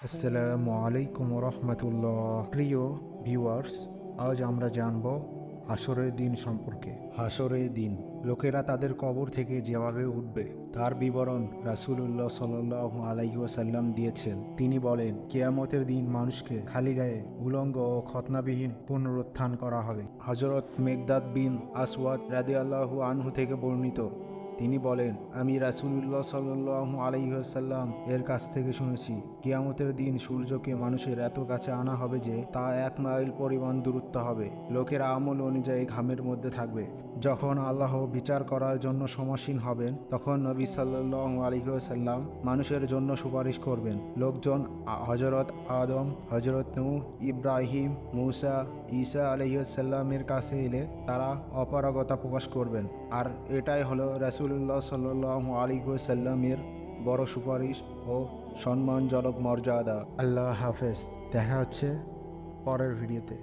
আসসালামু আলাইকুম রহমতুল্লাহ। প্রিয় ভিউয়ার্স, আজ আমরা জানব হাসরের দিন সম্পর্কে। হাসরের দিন লোকেরা তাদের কবর থেকে যেভাবে উঠবে তার বিবরণ রাসূলুল্লাহ সাল্লাল্লাহু আলাইহি ওয়াসাল্লাম দিয়েছেন। তিনি বলেন, কিয়ামতের দিন মানুষকে খালি গায়ে উলঙ্গ ও খতনাবিহীন পুনরুত্থান করা হবে। হযরত মেকদাদ বিন আসওয়াদ রাদিয়াল্লাহু আনহু থেকে বর্ণিত, তিনি বলেন, আমি রাসূলুল্লাহ সাল্লাল্লাহু আলাইহি ওয়াসাল্লাম এর কাছ থেকে শুনেছি, কিয়ামতের দিন সূর্যকে মানুষের এত কাছে আনা হবে যে তা 1 মাইল পরিমাণ দূরত্ব হবে। লোকেরা আমল অনুযায়ী ঘামের মধ্যে থাকবে। যখন আল্লাহ বিচার করার জন্য সমাসীন হবেন, তখন নবী সাল্লাল্লাহু আলাইহি ওয়াসাল্লাম মানুষের জন্য সুপারিশ করবেন। লোকজন হযরত আদম, হযরত নূহ, ইব্রাহিম, মূসা, ঈসা আলাইহিসসালামের কাছে এলে তারা অপারগতা প্রকাশ করবেন। আর এটাই হলো রাসূলুল্লাহ সাল্লাল্লাহু আলাইহি ওয়াসাল্লামের বড় সুপারিশ ও সম্মানজনক মর্যাদা। আল্লাহ হাফেজ। দেখা হচ্ছে পরের ভিডিওতে।